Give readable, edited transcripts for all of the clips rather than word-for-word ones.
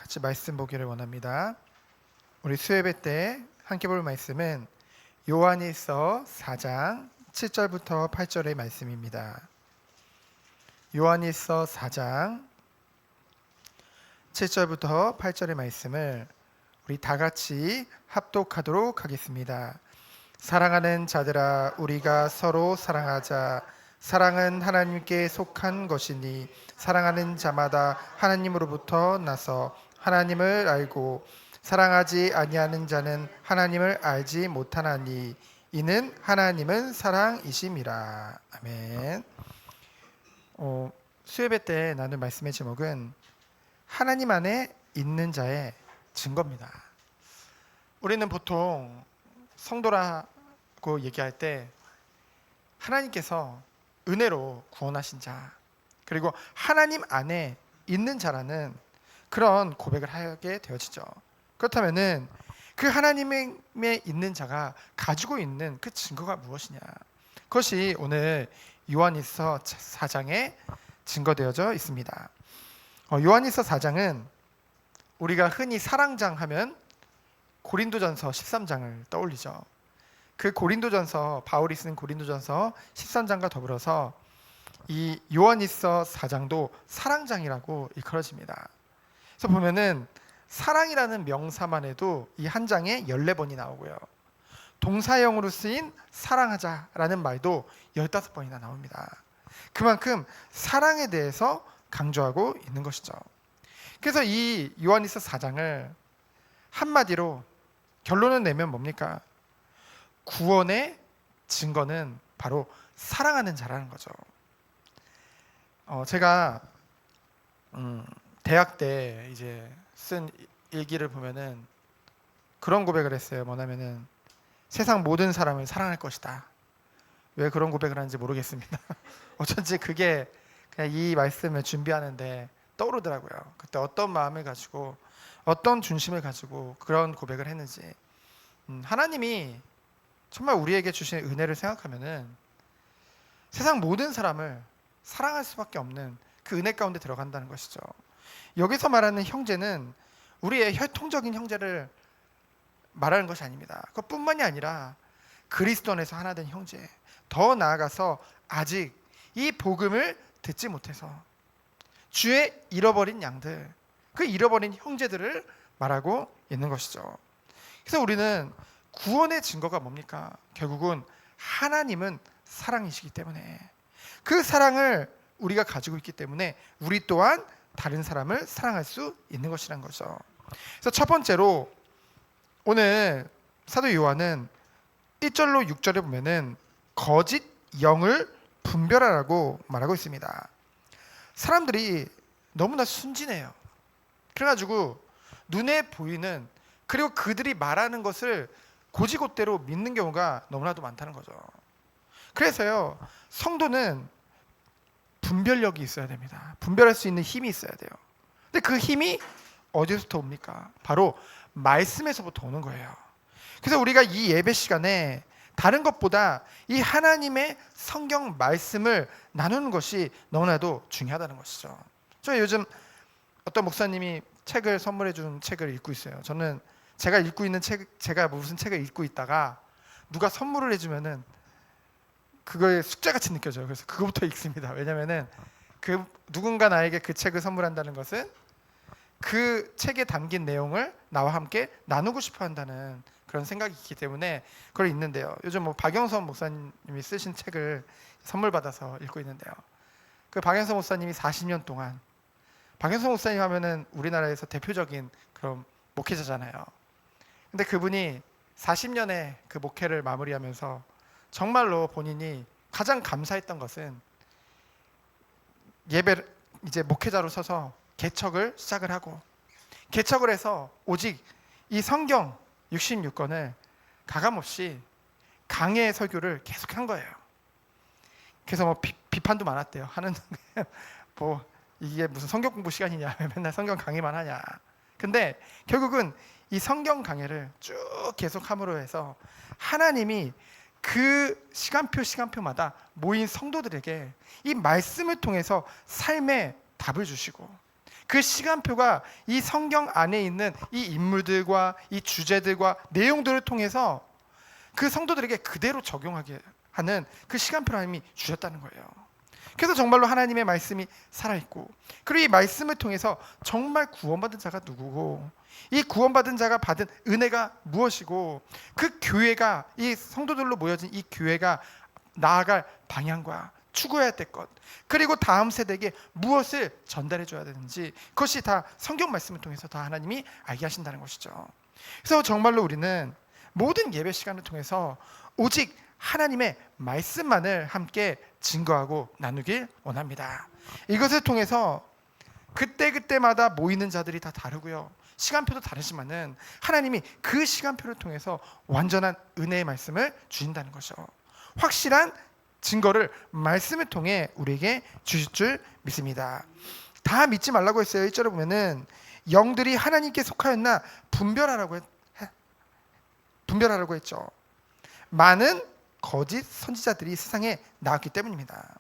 같이 말씀 보기를 원합니다. 우리 수요예배 때 함께 볼 말씀은 요한일서 4장 7절부터 8절의 말씀입니다. 요한일서 4장 7절부터 8절의 말씀을 우리 다 같이 합독하도록 하겠습니다. 사랑하는 자들아, 우리가 서로 사랑하자. 사랑은 하나님께 속한 것이니 사랑하는 자마다 하나님으로부터 나서 하나님을 알고 사랑하지 아니하는 자는 하나님을 알지 못하나니 이는 하나님은 사랑이심이라. 아멘. 수요예배 때 나눈 말씀의 제목은 하나님 안에 있는 자의 증거입니다. 우리는 보통 성도라고 얘기할 때 하나님께서 은혜로 구원하신 자, 그리고 하나님 안에 있는 자라는 그런 고백을 하게 되어지죠. 그렇다면은 그 하나님에 있는 자가 가지고 있는 그 증거가 무엇이냐? 그것이 오늘 요한일서 4장에 증거되어져 있습니다. 요한일서 4장은 우리가 흔히 사랑장 하면 고린도전서 13장을 떠올리죠. 그 고린도전서, 바울이 쓴 고린도전서 13장과 더불어서 이 요한일서 4장도 사랑장이라고 일컬어집니다. 그래서 보면은 사랑이라는 명사만 해도 이 한 장에 14번이 나오고요. 동사형으로 쓰인 사랑하자라는 말도 15번이나 나옵니다. 그만큼 사랑에 대해서 강조하고 있는 것이죠. 그래서 이 요한일서 4장을 한마디로 결론을 내면 뭡니까? 구원의 증거는 바로 사랑하는 자라는 거죠. 제가 대학 때 이제 쓴 일기를 보면은 그런 고백을 했어요. 뭐냐면은 세상 모든 사람을 사랑할 것이다. 왜 그런 고백을 하는지 모르겠습니다. 어쩐지 그게 그냥 이 말씀을 준비하는데 떠오르더라고요. 그때 어떤 마음을 가지고 어떤 중심을 가지고 그런 고백을 했는지. 하나님이 정말 우리에게 주신 은혜를 생각하면은 세상 모든 사람을 사랑할 수밖에 없는 그 은혜 가운데 들어간다는 것이죠. 여기서 말하는 형제는 우리의 혈통적인 형제를 말하는 것이 아닙니다. 그것뿐만이 아니라 그리스도 안에서 하나 된 형제, 더 나아가서 아직 이 복음을 듣지 못해서 주의 잃어버린 양들, 그 잃어버린 형제들을 말하고 있는 것이죠. 그래서 우리는 구원의 증거가 뭡니까? 결국은 하나님은 사랑이시기 때문에 그 사랑을 우리가 가지고 있기 때문에 우리 또한 다른 사람을 사랑할 수 있는 것이란 거죠. 그래서 첫 번째로 오늘 사도 요한은 1절로 6절에 보면은 거짓 영을 분별하라고 말하고 있습니다. 사람들이 너무나 순진해요. 그래가지고 눈에 보이는, 그리고 그들이 말하는 것을 고지곳대로 믿는 경우가 너무나도 많다는 거죠. 그래서요, 성도는 분별력이 있어야 됩니다. 분별할 수 있는 힘이 있어야 돼요. 근데 그 힘이 어디서부터 옵니까? 바로 말씀에서부터 오는 거예요. 그래서 우리가 이 예배 시간에 다른 것보다 이 하나님의 성경 말씀을 나누는 것이 너무나도 중요하다는 것이죠. 저 요즘 어떤 목사님이 책을 선물해 준 책을 읽고 있어요. 저는 제가 읽고 있는 제가 무슨 책을 읽고 있다가 누가 선물을 해주면은 그거의 숙제같이 느껴져요. 그래서 그거부터 읽습니다. 왜냐면은 그 누군가 나에게 그 책을 선물한다는 것은 그 책에 담긴 내용을 나와 함께 나누고 싶어 한다는 그런 생각이 있기 때문에 그걸 읽는데요. 요즘 뭐 박영선 목사님이 쓰신 책을 선물 받아서 읽고 있는데요. 그 박영선 목사님이 40년 동안, 박영선 목사님 하면은 우리나라에서 대표적인 그런 목회자잖아요. 근데 그분이 40년의 그 목회를 마무리하면서 정말로 본인이 가장 감사했던 것은 예배 이제 목회자로 서서 개척을 시작을 하고 개척을 해서 오직 이 성경 66권을 가감없이 강해 설교를 계속한 거예요. 그래서 뭐 비판도 많았대요. 하는 뭐 이게 무슨 성경 공부 시간이냐, 맨날 성경 강의만 하냐. 근데 결국은 이 성경 강해를 쭉 계속함으로 해서 하나님이 그 시간표마다 모인 성도들에게 이 말씀을 통해서 삶의 답을 주시고 그 시간표가 이 성경 안에 있는 이 인물들과 이 주제들과 내용들을 통해서 그 성도들에게 그대로 적용하게 하는 그 시간표를 하나님이 주셨다는 거예요. 그래서 정말로 하나님의 말씀이 살아있고, 그리고 이 말씀을 통해서 정말 구원받은 자가 누구고, 이 구원받은 자가 받은 은혜가 무엇이고, 그 교회가, 이 성도들로 모여진 이 교회가 나아갈 방향과 추구해야 될 것, 그리고 다음 세대에게 무엇을 전달해 줘야 되는지, 그것이 다 성경 말씀을 통해서 다 하나님이 알게 하신다는 것이죠. 그래서 정말로 우리는 모든 예배 시간을 통해서 오직 하나님의 말씀만을 함께 증거하고 나누길 원합니다. 이것을 통해서 그때그때마다 모이는 자들이 다 다르고요, 시간표도 다르지만은 하나님이 그 시간표를 통해서 완전한 은혜의 말씀을 주신다는 것이죠. 확실한 증거를 말씀을 통해 우리에게 주실 줄 믿습니다. 다 믿지 말라고 했어요. 1절에 보면은 영들이 하나님께 속하였나 분별하라고 했죠. 많은 거짓 선지자들이 세상에 나왔기 때문입니다.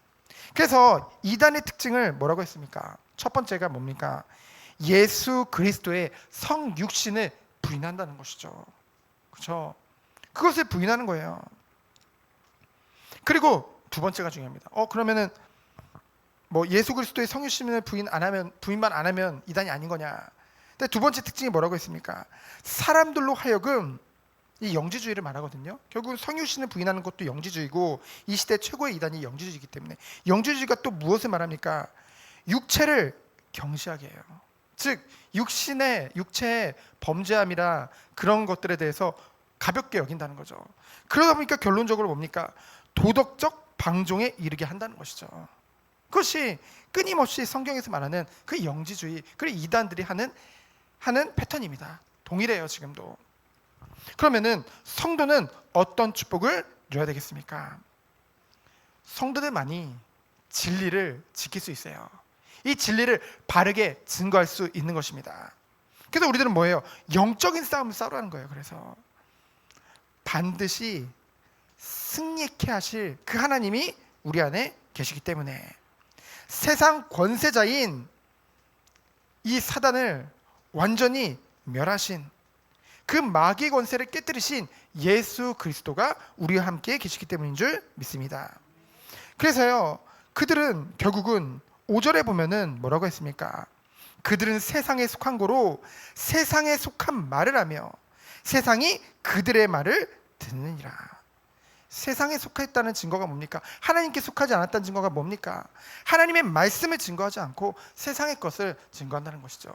그래서 이단의 특징을 뭐라고 했습니까? 첫 번째가 뭡니까? 예수 그리스도의 성육신을 부인한다는 것이죠. 그렇죠? 그것을 부인하는 거예요. 그리고 두 번째가 중요합니다. 그러면은 뭐 예수 그리스도의 성육신을 부인만 안 하면 이단이 아닌 거냐? 근데 두 번째 특징이 뭐라고 했습니까? 사람들로 하여금, 이 영지주의를 말하거든요. 결국 성육신을 부인하는 것도 영지주의고, 이 시대 최고의 이단이 영지주의이기 때문에, 영지주의가 또 무엇을 말합니까? 육체를 경시하게 해요. 즉 육체의 범죄함이라 그런 것들에 대해서 가볍게 여긴다는 거죠. 그러다 보니까 결론적으로 뭡니까? 도덕적 방종에 이르게 한다는 것이죠. 그것이 끊임없이 성경에서 말하는 그 영지주의, 그리고 이단들이 하는 패턴입니다. 동일해요, 지금도. 그러면은 성도는 어떤 축복을 누려야 되겠습니까? 성도들만이 진리를 지킬 수 있어요. 이 진리를 바르게 증거할 수 있는 것입니다. 그래서 우리들은 뭐예요? 영적인 싸움을 싸우라는 거예요. 그래서 반드시 승리케 하실 그 하나님이 우리 안에 계시기 때문에 세상 권세자인 이 사단을 완전히 멸하신 그 마귀의 권세를 깨뜨리신 예수 그리스도가 우리와 함께 계시기 때문인 줄 믿습니다. 그래서요, 그들은 결국은 5절에 보면은 뭐라고 했습니까? 그들은 세상에 속한 거로 세상에 속한 말을 하며 세상이 그들의 말을 듣느니라. 세상에 속했다는 증거가 뭡니까? 하나님께 속하지 않았다는 증거가 뭡니까? 하나님의 말씀을 증거하지 않고 세상의 것을 증거한다는 것이죠.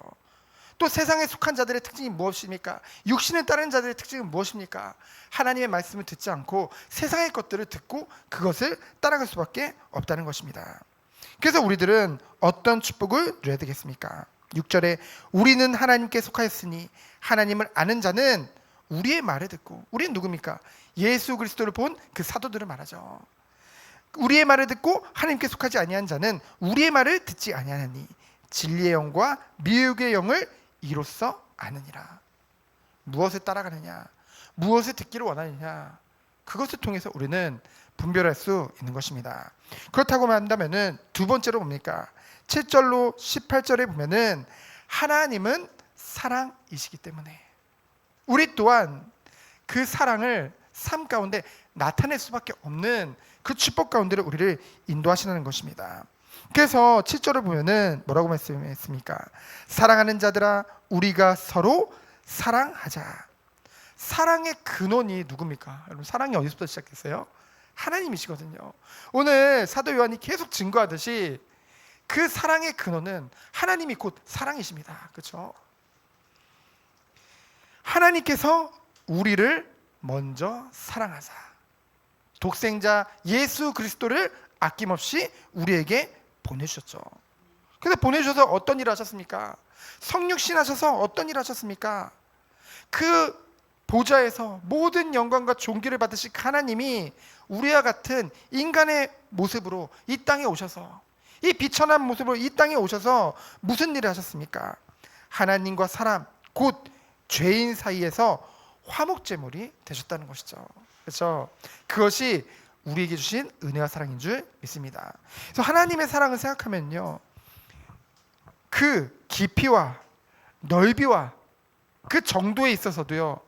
또 세상에 속한 자들의 특징이 무엇입니까? 육신을 따르는 자들의 특징은 무엇입니까? 하나님의 말씀을 듣지 않고 세상의 것들을 듣고 그것을 따라갈 수밖에 없다는 것입니다. 그래서 우리들은 어떤 축복을 누려야 되겠습니까? 6절에 우리는 하나님께 속하였으니 하나님을 아는 자는 우리의 말을 듣고, 우리는 누굽니까? 예수 그리스도를 본 그 사도들을 말하죠. 우리의 말을 듣고 하나님께 속하지 아니한 자는 우리의 말을 듣지 아니하니 진리의 영과 미혹의 영을 이로써 아느니라. 무엇을 따라가느냐, 무엇을 듣기를 원하느냐, 그것을 통해서 우리는 분별할 수 있는 것입니다. 그렇다고 한다면은 두 번째로 뭡니까? 7절로 18절에 보면은 하나님은 사랑이시기 때문에 우리 또한 그 사랑을 삶 가운데 나타낼 수밖에 없는 그 축복 가운데를 우리를 인도하시는 것입니다. 그래서 7절을 보면은 뭐라고 말씀했습니까? 사랑하는 자들아 우리가 서로 사랑하자. 사랑의 근원이 누굽니까? 여러분, 사랑이 어디서부터 시작했어요? 하나님이시거든요. 오늘 사도 요한이 계속 증거하듯이 그 사랑의 근원은 하나님이 곧 사랑이십니다. 그렇죠? 하나님께서 우리를 먼저 사랑하사 독생자 예수 그리스도를 아낌없이 우리에게 보내주셨죠. 그래서 보내주셔서 어떤 일을 하셨습니까? 성육신 하셔서 어떤 일을 하셨습니까? 그 보좌에서 모든 영광과 존귀를 받으신 하나님이 우리와 같은 인간의 모습으로 이 땅에 오셔서, 이 비천한 모습으로 이 땅에 오셔서 무슨 일을 하셨습니까? 하나님과 사람 곧 죄인 사이에서 화목제물이 되셨다는 것이죠. 그렇죠? 그것이 우리에게 주신 은혜와 사랑인 줄 믿습니다. 그래서 하나님의 사랑을 생각하면요, 그 깊이와 넓이와 그 정도에 있어서도요,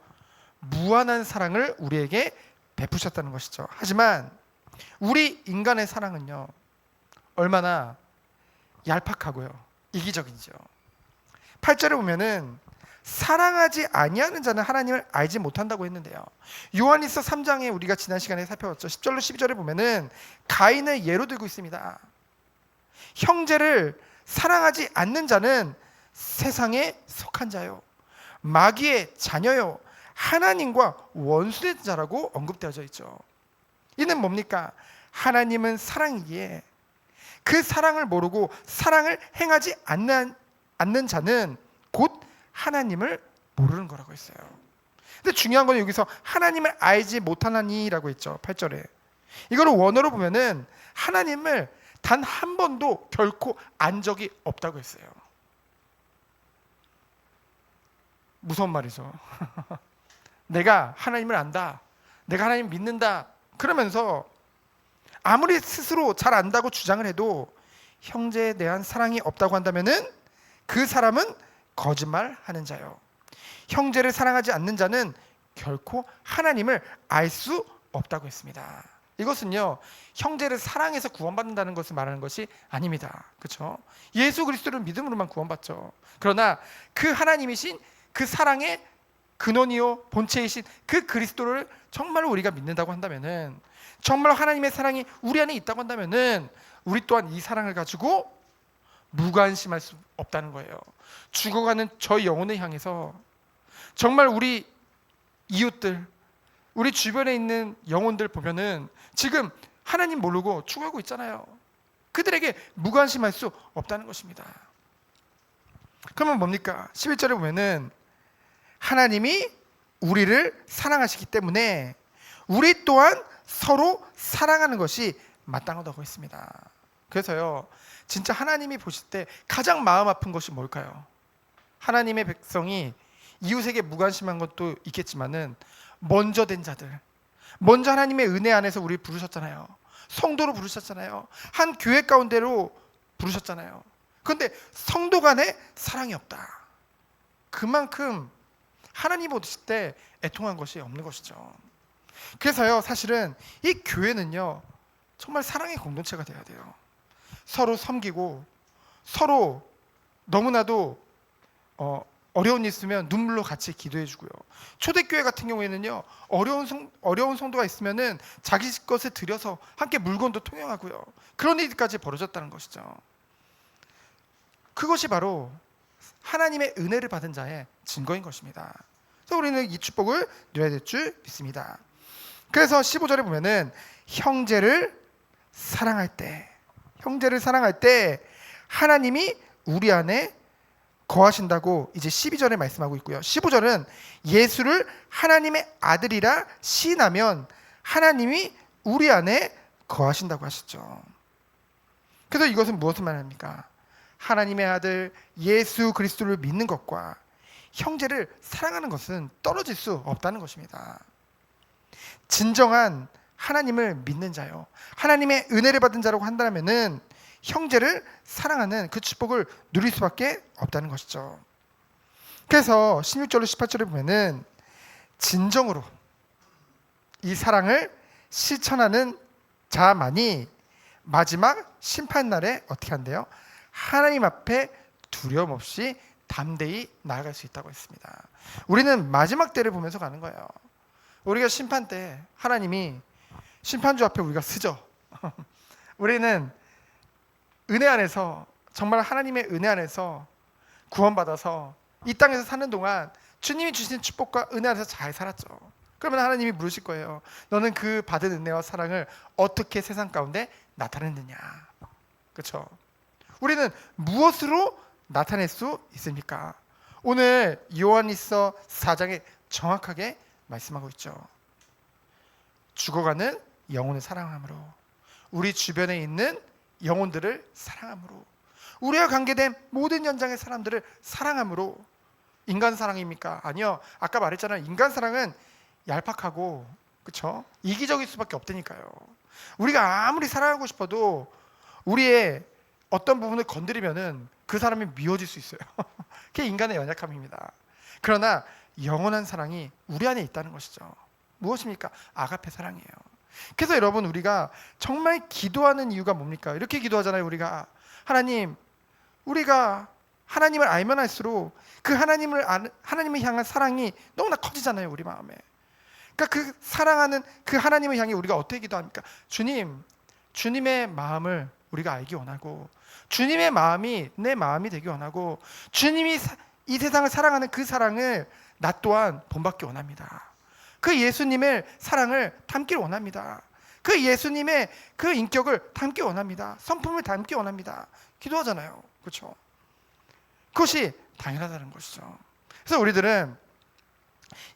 무한한 사랑을 우리에게 베푸셨다는 것이죠. 하지만 우리 인간의 사랑은요, 얼마나 얄팍하고요, 이기적이죠. 8절에 보면은 사랑하지 아니하는 자는 하나님을 알지 못한다고 했는데요, 요한일서 3장에 우리가 지난 시간에 살펴봤죠. 10절로 12절에 보면은 가인을 예로 들고 있습니다. 형제를 사랑하지 않는 자는 세상에 속한 자요, 마귀의 자녀요, 하나님과 원수된 자라고 언급되어져 있죠. 이는 뭡니까? 하나님은 사랑이기에 그 사랑을 모르고 사랑을 행하지 않는 자는 곧 하나님을 모르는 거라고 했어요. 근데 중요한 건 여기서 하나님을 알지 못하나니라고 했죠. 8절에. 이거를 원어로 보면은 하나님을 단 한 번도 결코 안 적이 없다고 했어요. 무서운 말이죠. 내가 하나님을 안다, 내가 하나님 믿는다 그러면서 아무리 스스로 잘 안다고 주장을 해도 형제에 대한 사랑이 없다고 한다면은 그 사람은 거짓말하는 자요, 형제를 사랑하지 않는 자는 결코 하나님을 알 수 없다고 했습니다. 이것은요, 형제를 사랑해서 구원받는다는 것을 말하는 것이 아닙니다. 그렇죠? 예수 그리스도를 믿음으로만 구원받죠. 그러나 그 하나님이신 그 사랑의 근원이요 본체이신 그 그리스도를 정말로 우리가 믿는다고 한다면은, 정말 하나님의 사랑이 우리 안에 있다고 한다면은 우리 또한 이 사랑을 가지고 무관심할 수 없다는 거예요. 죽어가는 저 영혼을 향해서 정말 우리 이웃들, 우리 주변에 있는 영혼들 보면은 지금 하나님 모르고 죽어가고 있잖아요. 그들에게 무관심할 수 없다는 것입니다. 그러면 뭡니까? 11절에 보면은 하나님이 우리를 사랑하시기 때문에 우리 또한 서로 사랑하는 것이 마땅하다고 했습니다. 그래서요, 진짜 하나님이 보실 때 가장 마음 아픈 것이 뭘까요? 하나님의 백성이 이웃에게 무관심한 것도 있겠지만은 먼저 된 자들, 먼저 하나님의 은혜 안에서 우리 부르셨잖아요. 성도로 부르셨잖아요. 한 교회 가운데로 부르셨잖아요. 그런데 성도 간에 사랑이 없다. 그만큼 하나님 보실 때 애통한 것이 없는 것이죠. 그래서요, 사실은 이 교회는요, 정말 사랑의 공동체가 돼야 돼요. 서로 섬기고 서로 너무나도 어려운 일 있으면 눈물로 같이 기도해 주고요. 초대교회 같은 경우에는요, 어려운 성도가 있으면은 자기 것을 들여서 함께 물건도 통용하고요. 그런 일까지 벌어졌다는 것이죠. 그것이 바로 하나님의 은혜를 받은 자의 증거인 것입니다. 그래서 우리는 이 축복을 누려야 될 줄 믿습니다. 그래서 15절에 보면은 형제를 사랑할 때 하나님이 우리 안에 거하신다고 이제 12절에 말씀하고 있고요. 15절은 예수를 하나님의 아들이라 시인하면 하나님이 우리 안에 거하신다고 하셨죠. 그래서 이것은 무엇을 말합니까? 하나님의 아들 예수 그리스도를 믿는 것과 형제를 사랑하는 것은 떨어질 수 없다는 것입니다. 진정한 하나님을 믿는 자요, 하나님의 은혜를 받은 자라고 한다면은 형제를 사랑하는 그 축복을 누릴 수밖에 없다는 것이죠. 그래서 16절로 18절에 보면은 진정으로 이 사랑을 실천하는 자만이 마지막 심판날에 어떻게 한대요? 하나님 앞에 두려움 없이 담대히 나아갈 수 있다고 했습니다. 우리는 마지막 때를 보면서 가는 거예요. 우리가 심판 때 하나님이 심판주 앞에 우리가 서죠. 우리는 은혜 안에서, 정말 하나님의 은혜 안에서 구원받아서 이 땅에서 사는 동안 주님이 주신 축복과 은혜 안에서 잘 살았죠. 그러면 하나님이 물으실 거예요. 너는 그 받은 은혜와 사랑을 어떻게 세상 가운데 나타냈느냐. 그렇죠? 우리는 무엇으로 나타낼 수 있습니까? 오늘 요한일서 4장에 정확하게 말씀하고 있죠. 죽어가는 영혼을 사랑함으로, 우리 주변에 있는 영혼들을 사랑함으로, 우리와 관계된 모든 현장의 사람들을 사랑함으로. 인간 사랑입니까? 아니요. 아까 말했잖아요. 인간 사랑은 얄팍하고, 그렇죠? 이기적일 수밖에 없다니까요. 우리가 아무리 사랑하고 싶어도 우리의 어떤 부분을 건드리면은 그 사람이 미워질 수 있어요. 그게 인간의 연약함입니다. 그러나 영원한 사랑이 우리 안에 있다는 것이죠. 무엇입니까? 아가페 사랑이에요. 그래서 여러분, 우리가 정말 기도하는 이유가 뭡니까? 이렇게 기도하잖아요. 우리가 우리가 하나님을 알면 알수록 그 하나님을 향한 사랑이 너무나 커지잖아요, 우리 마음에. 그러니까 그 사랑하는 그 하나님을 향해 우리가 어떻게 기도합니까? 주님의 마음을 우리가 알기 원하고, 주님의 마음이 내 마음이 되기 원하고, 주님이 이 세상을 사랑하는 그 사랑을 나 또한 본받기 원합니다. 그 예수님의 사랑을 담기를 원합니다. 그 예수님의 그 인격을 담기 원합니다. 성품을 담기 원합니다. 기도하잖아요. 그렇죠? 그것이 당연하다는 것이죠. 그래서 우리들은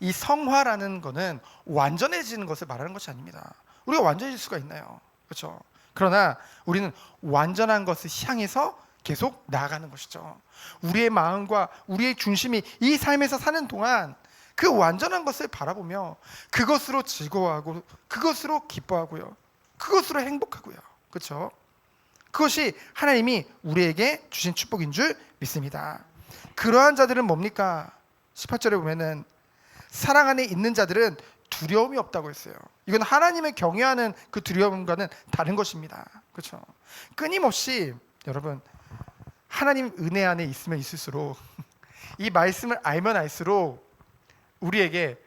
이 성화라는 것은 완전해지는 것을 말하는 것이 아닙니다. 우리가 완전해질 수가 있나요? 그렇죠? 그러나 우리는 완전한 것을 향해서 계속 나아가는 것이죠. 우리의 마음과 우리의 중심이 이 삶에서 사는 동안 그 완전한 것을 바라보며 그것으로 즐거워하고, 그것으로 기뻐하고요, 그것으로 행복하고요. 그렇죠? 그것이 하나님이 우리에게 주신 축복인 줄 믿습니다. 그러한 자들은 뭡니까? 18절에 보면은 사랑 안에 있는 자들은 두려움이 없다고 했어요. 이건 하나님을 경외하는 그 두려움과는 다른 것입니다. 그렇죠? 끊임없이 여러분, 하나님 은혜 안에 있으면 있을수록 이 말씀을 알면 알수록 우리에게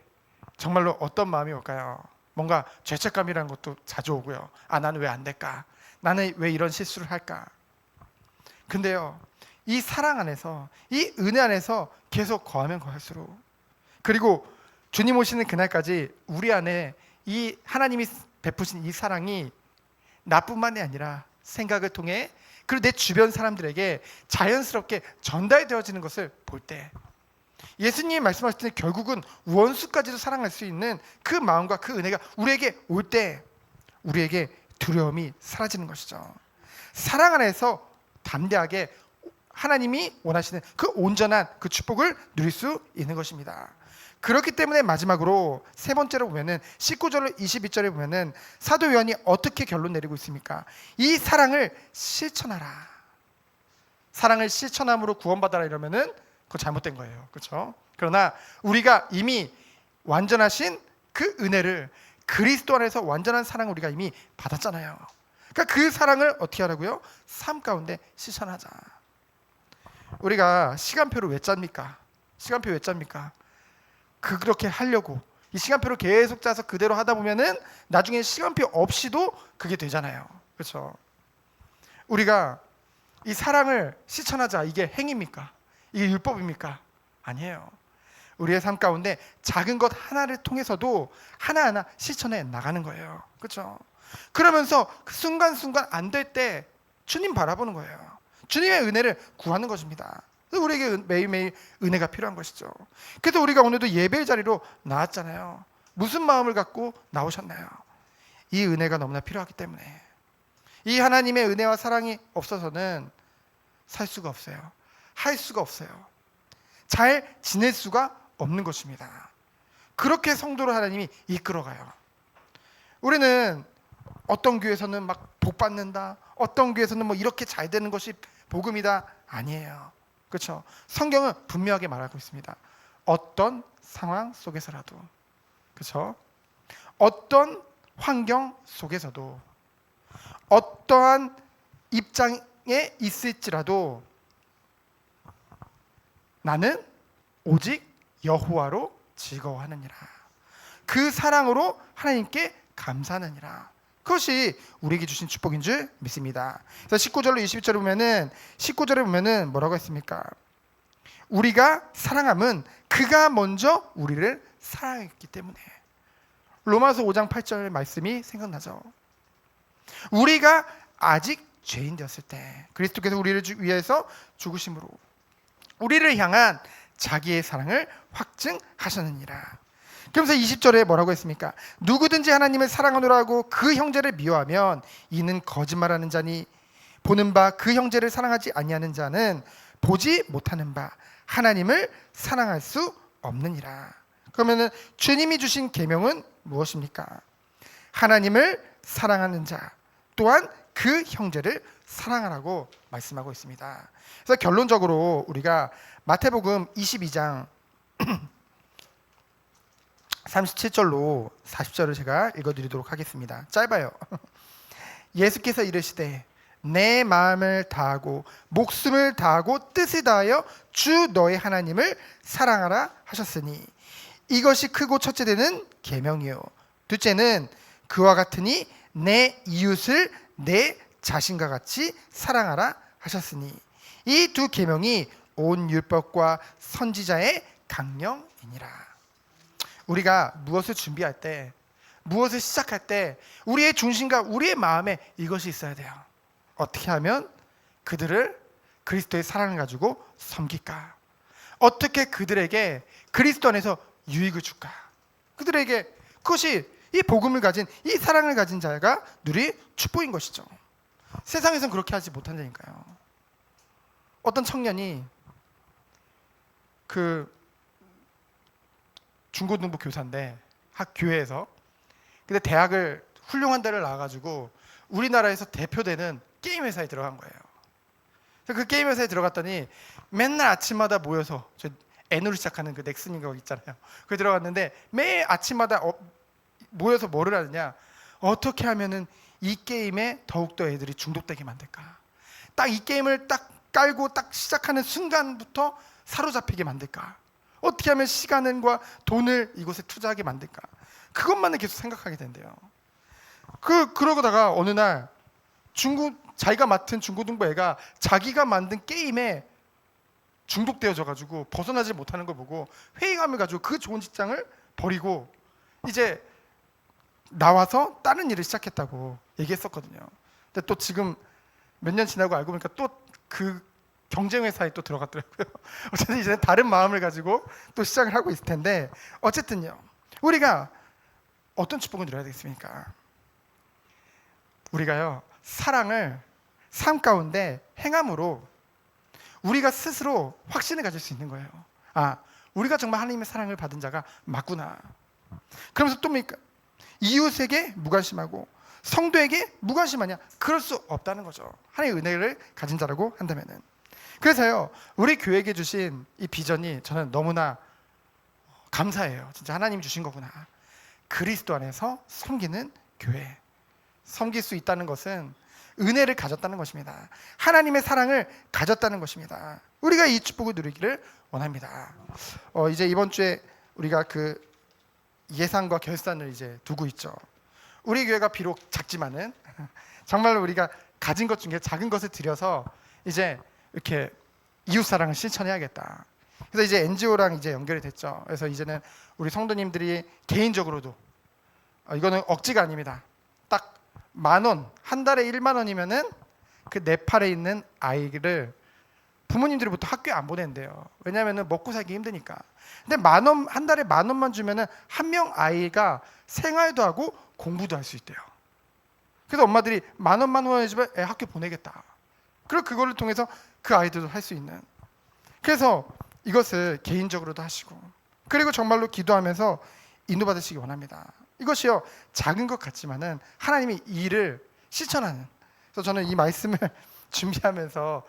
정말로 어떤 마음이 올까요? 뭔가 죄책감이라는 것도 자주 오고요. 나는 왜 안 될까? 나는 왜 이런 실수를 할까? 근데요, 이 사랑 안에서, 이 은혜 안에서 계속 거하면 거할수록, 그리고 주님 오시는 그날까지 우리 안에 이 하나님이 베푸신 이 사랑이 나뿐만이 아니라 생각을 통해, 그리고 내 주변 사람들에게 자연스럽게 전달되어지는 것을 볼 때, 예수님이 말씀하실 때 결국은 원수까지도 사랑할 수 있는 그 마음과 그 은혜가 우리에게 올 때 우리에게 두려움이 사라지는 것이죠. 사랑 안에서 담대하게 하나님이 원하시는 그 온전한 그 축복을 누릴 수 있는 것입니다. 그렇기 때문에 마지막으로 세 번째로 보면은 19절 22절에 보면은 사도 요한이 어떻게 결론 내리고 있습니까? 이 사랑을 실천하라. 사랑을 실천함으로 구원받아라 이러면은 그거 잘못된 거예요. 그렇죠? 그러나 우리가 이미 완전하신 그 은혜를, 그리스도 안에서 완전한 사랑을 우리가 이미 받았잖아요. 그러니까 그 사랑을 어떻게 하라고요? 삶 가운데 실천하자. 우리가 시간표를 왜 짭니까? 시간표 왜 짭니까? 그렇게 하려고 이 시간표를 계속 짜서 그대로 하다 보면은 나중에 시간표 없이도 그게 되잖아요. 그렇죠? 우리가 이 사랑을 실천하자, 이게 행위입니까? 이게 율법입니까? 아니에요. 우리의 삶 가운데 작은 것 하나를 통해서도 하나하나 실천해 나가는 거예요. 그렇죠? 그러면서 그 순간순간 안 될 때 주님 바라보는 거예요. 주님의 은혜를 구하는 것입니다. 우리에게 매일매일 은혜가 필요한 것이죠. 그래서 우리가 오늘도 예배의 자리로 나왔잖아요. 무슨 마음을 갖고 나오셨나요? 이 은혜가 너무나 필요하기 때문에. 이 하나님의 은혜와 사랑이 없어서는 살 수가 없어요. 할 수가 없어요. 잘 지낼 수가 없는 것입니다. 그렇게 성도를 하나님이 이끌어가요. 우리는 어떤 교회에서는 막 복 받는다, 어떤 교회에서는 뭐 이렇게 잘 되는 것이 복음이다, 아니에요. 그렇죠? 성경은 분명하게 말하고 있습니다. 어떤 상황 속에서라도, 그렇죠? 어떤 환경 속에서도, 어떠한 입장에 있을지라도 나는 오직 여호와로 즐거워하느니라. 그 사랑으로 하나님께 감사하느니라. 그것이 우리에게 주신 축복인 줄 믿습니다. 그래서 19절로 19절에 보면은 뭐라고 했습니까? 우리가 사랑함은 그가 먼저 우리를 사랑했기 때문에. 로마서 5장 8절 말씀이 생각나죠. 우리가 아직 죄인 되었을 때 그리스도께서 우리를 위해서 죽으심으로 우리를 향한 자기의 사랑을 확증하셨느니라. 그러면서 20절에 뭐라고 했습니까? 누구든지 하나님을 사랑하노라 하고 그 형제를 미워하면 이는 거짓말하는 자니 보는 바 그 형제를 사랑하지 아니하는 자는 보지 못하는 바 하나님을 사랑할 수 없느니라. 그러면은 주님이 주신 계명은 무엇입니까? 하나님을 사랑하는 자 또한 그 형제를 사랑하라고 말씀하고 있습니다. 그래서 결론적으로 우리가 마태복음 22장 37절로 40절을 제가 읽어드리도록 하겠습니다. 짧아요. 예수께서 이르시되 내 마음을 다하고 목숨을 다하고 뜻을 다하여 주 너의 하나님을 사랑하라 하셨으니 이것이 크고 첫째 되는 계명이요 둘째는 그와 같으니 내 이웃을 내 자신과 같이 사랑하라 하셨으니 이 두 계명이 온 율법과 선지자의 강령이니라. 우리가 무엇을 준비할 때, 무엇을 시작할 때 우리의 중심과 우리의 마음에 이것이 있어야 돼요. 어떻게 하면 그들을 그리스도의 사랑을 가지고 섬길까? 어떻게 그들에게 그리스도 안에서 유익을 줄까? 그들에게 그것이 이 복음을 가진, 이 사랑을 가진 자가 누릴 축복인 것이죠. 세상에서는 그렇게 하지 못한다니까요. 어떤 청년이 그 중고등부 교사인데 교회에서, 근데 대학을 훌륭한 데를 나와가지고 우리나라에서 대표되는 게임 회사에 들어간 거예요. 그 게임 회사에 들어갔더니 맨날 아침마다 모여서, 저 N으로 시작하는 그 넥슨인가 거 있잖아요. 거기 들어갔는데 매일 아침마다 모여서 뭐를 하느냐, 어떻게 하면은 이 게임에 더욱더 애들이 중독되게 만들까, 딱 이 게임을 딱 깔고 딱 시작하는 순간부터 사로잡히게 만들까, 어떻게 하면 시간과 돈을 이곳에 투자하게 만들까, 그것만을 계속 생각하게 된대요. 그러다가 어느 날 자기가 맡은 중고등부 애가 자기가 만든 게임에 중독되어져 가지고 벗어나지 못하는 걸 보고 회의감을 가지고 그 좋은 직장을 버리고 이제 나와서 다른 일을 시작했다고 얘기했었거든요. 근데 또 지금 몇 년 지나고 알고 보니까 또 그 경쟁 회사에 또 들어갔더라고요. 어쨌든 이제 다른 마음을 가지고 또 시작을 하고 있을 텐데, 어쨌든요, 우리가 어떤 축복을 누려야 되겠습니까? 우리가요, 사랑을 삶 가운데 행함으로 우리가 스스로 확신을 가질 수 있는 거예요. 아, 우리가 정말 하나님의 사랑을 받은 자가 맞구나. 그러면서 또 뭡니까? 이웃에게 무관심하고 성도에게 무관심하냐? 그럴 수 없다는 거죠. 하나님의 은혜를 가진 자라고 한다면은. 그래서요, 우리 교회에게 주신 이 비전이 저는 너무나 감사해요. 진짜 하나님 주신 거구나. 그리스도 안에서 섬기는 교회. 섬길 수 있다는 것은 은혜를 가졌다는 것입니다. 하나님의 사랑을 가졌다는 것입니다. 우리가 이 축복을 누리기를 원합니다. 이제 이번 주에 우리가 그 예산과 결산을 이제 두고 있죠. 우리 교회가 비록 작지만은 정말로 우리가 가진 것 중에 작은 것을 들여서 이제 이렇게 이웃 사랑을 실천해야겠다. 그래서 이제 NGO랑 이제 연결이 됐죠. 그래서 이제는 우리 성도님들이 개인적으로도, 이거는 억지가 아닙니다. 딱 10,000원, 한 달에 10,000원이면은 그 네팔에 있는 아이를 부모님들부터 학교에 안 보낸대요. 왜냐하면은 먹고 살기 힘드니까. 근데 10,000원, 한 달에 10,000원만 주면은 한 명 아이가 생활도 하고 공부도 할 수 있대요. 그래서 엄마들이 10,000원 해주면 애 학교 보내겠다. 그리고 그거를 통해서 그 아이들도 할 수 있는. 그래서 이것을 개인적으로도 하시고, 그리고 정말로 기도하면서 인도받으시기 원합니다. 이것이요, 작은 것 같지만은 하나님의 일을 실천하는. 그래서 저는 이 말씀을 준비하면서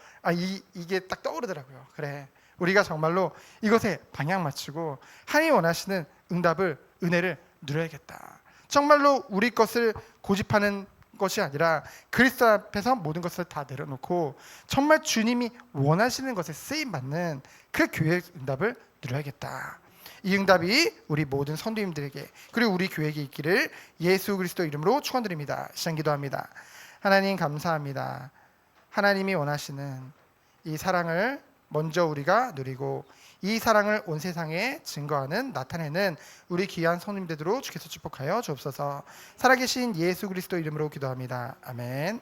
이게 딱 떠오르더라고요. 그래, 우리가 정말로 이것에 방향 맞추고 하나님이 원하시는 응답을, 은혜를 누려야겠다. 정말로 우리 것을 고집하는 것이 아니라 그리스도 앞에서 모든 것을 다 내려놓고 정말 주님이 원하시는 것에 쓰임받는 그 교회의 응답을 누려야겠다. 이 응답이 우리 모든 성도님들에게, 그리고 우리 교회에게 있기를 예수 그리스도 이름으로 축원드립니다. 시간 기도합니다. 하나님 감사합니다. 하나님이 원하시는 이 사랑을 먼저 우리가 누리고 이 사랑을 온 세상에 증거하는, 나타내는 우리 귀한 성도님들로 주께서 축복하여 주옵소서. 살아계신 예수 그리스도 이름으로 기도합니다. 아멘.